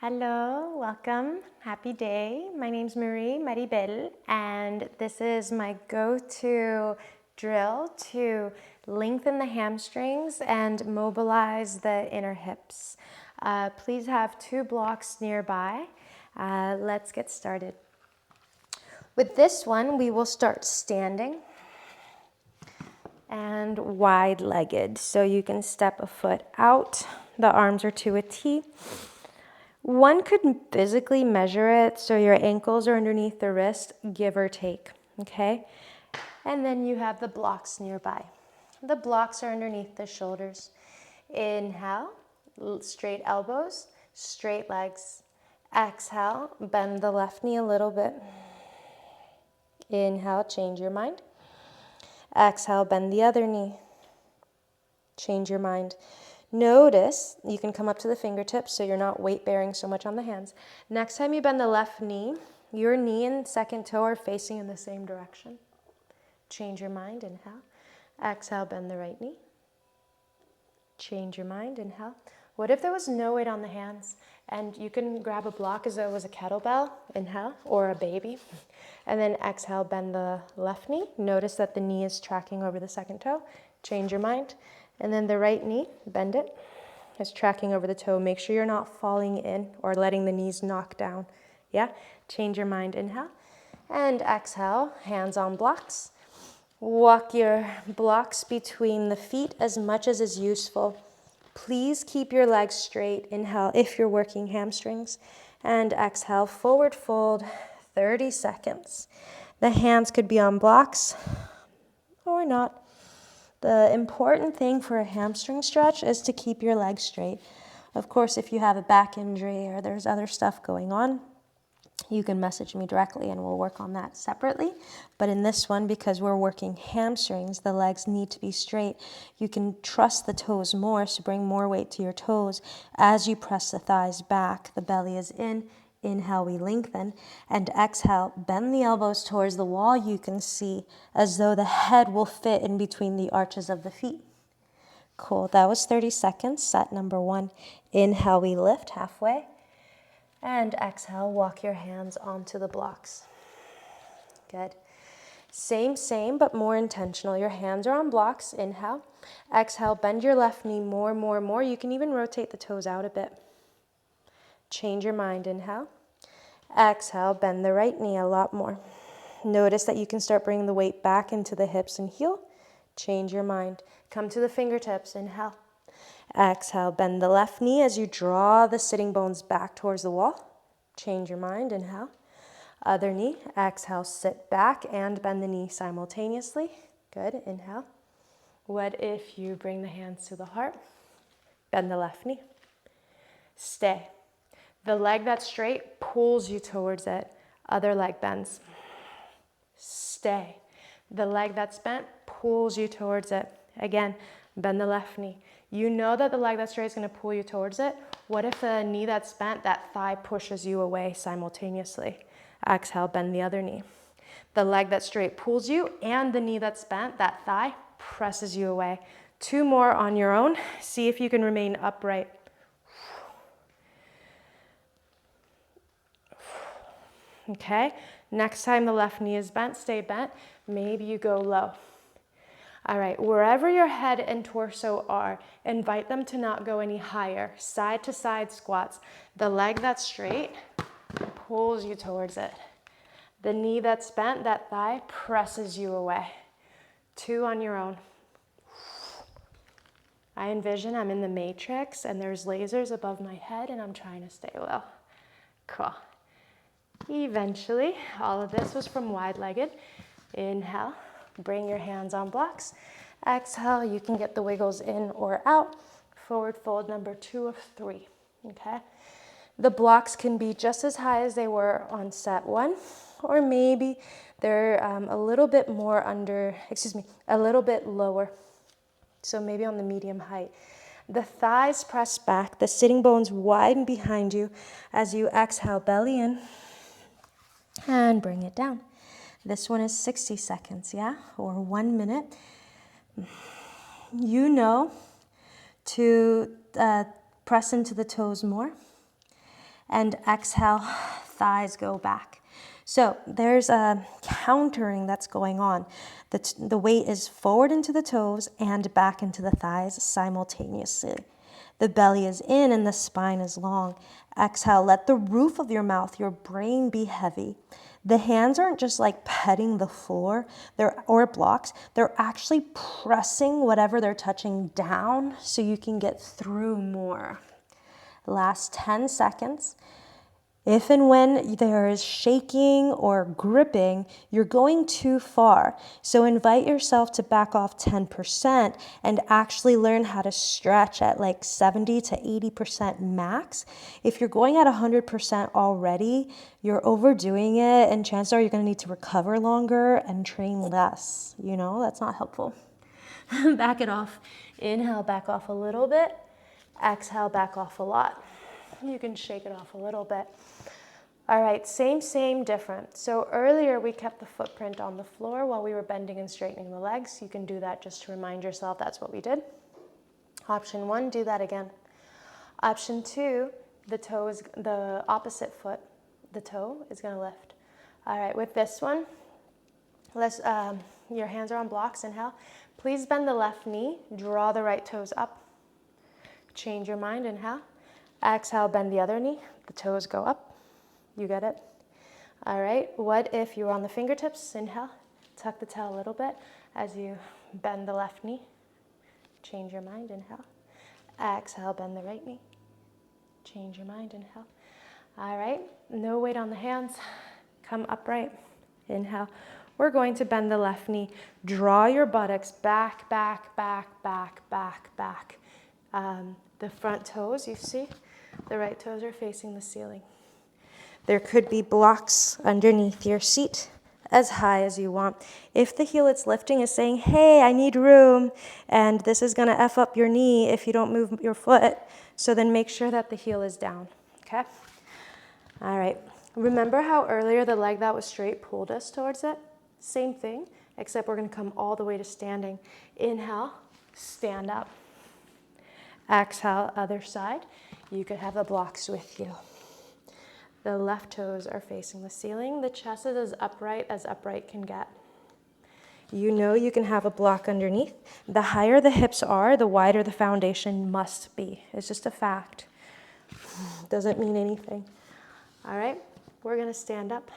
Hello, welcome, happy day. My name's Marie Maribel, and this is my go-to drill to lengthen the hamstrings and mobilize the inner hips. Please have 2 blocks nearby. Let's get started. With this one, we will start standing and wide-legged. So you can step a foot out, the arms are to a T. One could physically measure it so your ankles are underneath the wrist, give or take, okay? And then you have the blocks nearby. The blocks are underneath the shoulders. Inhale, straight elbows, straight legs. Exhale, bend the left knee a little bit. Inhale, change your mind. Exhale, bend the other knee. Change your mind. Notice you can come up to the fingertips so you're not weight bearing so much on the hands. Next time you bend the left knee, your knee and second toe are facing in the same direction. Change your mind, inhale. Exhale, bend the right knee. Change your mind, inhale. What if there was no weight on the hands and you can grab a block as though it was a kettlebell, inhale, or a baby, and then exhale, bend the left knee. Notice that the knee is tracking over the second toe. Change your mind. And then the right knee, bend it, is tracking over the toe. Make sure you're not falling in or letting the knees knock down. Yeah? Change your mind, inhale. And exhale, hands on blocks. Walk your blocks between the feet as much as is useful. Please keep your legs straight. Inhale if you're working hamstrings. And exhale, forward fold, 30 seconds. The hands could be on blocks or not. The important thing for a hamstring stretch is to keep your legs straight. Of course, if you have a back injury or there's other stuff going on, you can message me directly and we'll work on that separately. But in this one, because we're working hamstrings, the legs need to be straight. You can trust the toes more, so bring more weight to your toes. As you press the thighs back, the belly is in. Inhale, we lengthen, and exhale, bend the elbows towards the wall. You can see as though the head will fit in between the arches of the feet. Cool, that was 30 seconds, set number 1. Inhale, we lift halfway, and exhale, walk your hands onto the blocks. Good. Same, but more intentional. Your hands are on blocks, inhale. Exhale, bend your left knee more. You can even rotate the toes out a bit. Change your mind, inhale. Exhale, bend the right knee a lot more. Notice that you can start bringing the weight back into the hips and heel. Change your mind. Come to the fingertips, inhale. Exhale, bend the left knee as you draw the sitting bones back towards the wall. Change your mind, inhale. Other knee, exhale, sit back and bend the knee simultaneously. Good, inhale. What if you bring the hands to the heart? Bend the left knee. Stay. The leg that's straight pulls you towards it. Other leg bends. Stay. The leg that's bent pulls you towards it. Again, bend the left knee. You know that the leg that's straight is going to pull you towards it. What if the knee that's bent, that thigh pushes you away simultaneously? Exhale, bend the other knee. The leg that's straight pulls you, and the knee that's bent, that thigh, presses you away. 2 more on your own. See if you can remain upright. Okay, next time the left knee is bent, stay bent. Maybe you go low. All right, wherever your head and torso are, invite them to not go any higher. Side to side squats. The leg that's straight pulls you towards it. The knee that's bent, that thigh, presses you away. 2 on your own. I envision I'm in the Matrix and there's lasers above my head and I'm trying to stay low. Cool. Eventually, all of this was from wide-legged. Inhale, bring your hands on blocks. Exhale, you can get the wiggles in or out. Forward fold number 2 of 3, okay? The blocks can be just as high as they were on set 1, or maybe they're a little bit lower. So maybe on the medium height. The thighs press back, the sitting bones widen behind you as you exhale, belly in. And bring it down. This one is 60 seconds, yeah? Or 1 minute. You know to press into the toes more And exhale, thighs go back. So there's a countering that's going on. The weight is forward into the toes and back into the thighs simultaneously. The belly is in and the spine is long. Exhale, let the roof of your mouth, your brain be heavy. The hands aren't just like petting the floor or blocks. They're actually pressing whatever they're touching down so you can get through more. Last 10 seconds. If and when there is shaking or gripping, you're going too far. So invite yourself to back off 10% and actually learn how to stretch at like 70 to 80% max. If you're going at 100% already, you're overdoing it, and chances are you're going to need to recover longer and train less. You know, that's not helpful. Back it off. Inhale, back off a little bit. Exhale, back off a lot. You can shake it off a little bit. All right, same, different. So earlier we kept the footprint on the floor while we were bending and straightening the legs. You can do that just to remind yourself that's what we did. Option 1, do that again. Option 2, the opposite foot, the toe is gonna lift. All right, with this one, your hands are on blocks, inhale. Please bend the left knee, draw the right toes up. Change your mind, inhale. Exhale, bend the other knee, the toes go up. You get it? All right, what if you were on the fingertips? Inhale, tuck the tail a little bit as you bend the left knee. Change your mind, inhale. Exhale, bend the right knee. Change your mind, inhale. All right, no weight on the hands. Come upright, inhale. We're going to bend the left knee. Draw your buttocks back, back, back, back, back, back. The front toes, you see, the right toes are facing the ceiling. There could be blocks underneath your seat as high as you want. If the heel it's lifting is saying, hey, I need room, and this is going to F up your knee if you don't move your foot, so then make sure that the heel is down, okay? All right. Remember how earlier the leg that was straight pulled us towards it? Same thing, except we're going to come all the way to standing. Inhale, stand up. Exhale, other side. You could have the blocks with you. The left toes are facing the ceiling. The chest is as upright can get. You know you can have a block underneath. The higher the hips are, the wider the foundation must be. It's just a fact. Doesn't mean anything. All right, we're gonna stand up.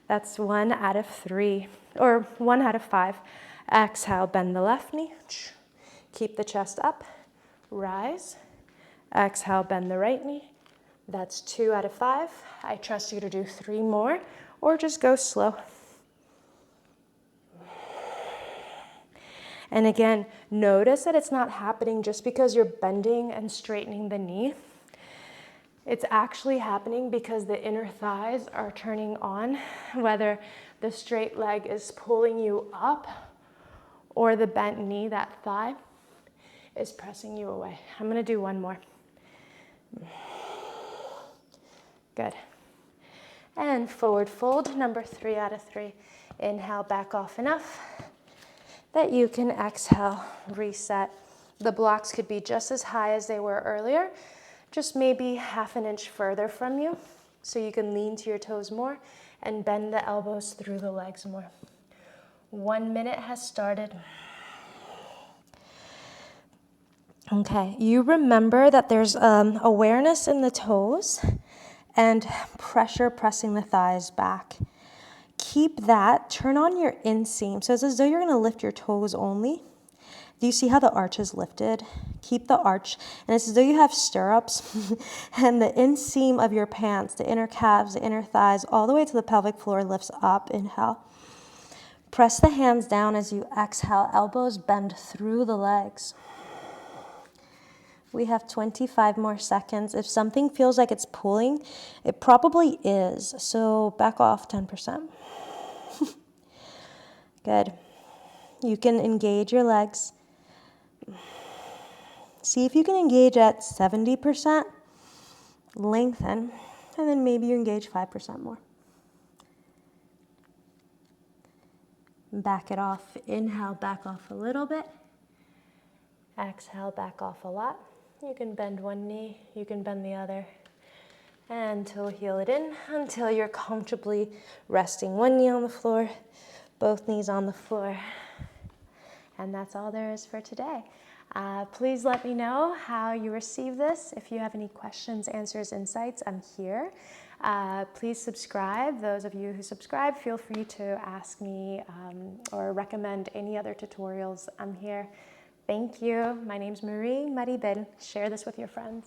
That's 1 out of 3, or 1 out of 5. Exhale, bend the left knee. Keep the chest up, rise. Exhale, bend the right knee. That's 2 out of 5. I trust you to do 3 more, or just go slow. And again, notice that it's not happening just because you're bending and straightening the knee. It's actually happening because the inner thighs are turning on, whether the straight leg is pulling you up or the bent knee, that thigh, is pressing you away. I'm gonna do 1 more. Good. And forward fold, number 3 out of 3. Inhale, back off enough that you can exhale, reset. The blocks could be just as high as they were earlier, just maybe half an inch further from you, so you can lean to your toes more and bend the elbows through the legs more. 1 minute has started. Okay, you remember that there's awareness in the toes and pressure pressing the thighs back. Keep that, turn on your inseam. So it's as though you're gonna lift your toes only. Do you see how the arch is lifted? Keep the arch, and it's as though you have stirrups and the inseam of your pants, the inner calves, the inner thighs, all the way to the pelvic floor lifts up, inhale. Press the hands down as you exhale, elbows bend through the legs. We have 25 more seconds. If something feels like it's pulling, it probably is. So back off 10%. Good. You can engage your legs. See if you can engage at 70%, lengthen, and then maybe you engage 5% more. Back it off. Inhale, back off a little bit. Exhale, back off a lot. You can bend one knee, you can bend the other. And we'll heel it in until you're comfortably resting one knee on the floor, both knees on the floor. And that's all there is for today. Please let me know how you receive this. If you have any questions, answers, insights, I'm here. Please subscribe. Those of you who subscribe, feel free to ask me or recommend any other tutorials. I'm here. Thank you. My name's Marie Maribel. Share this with your friends.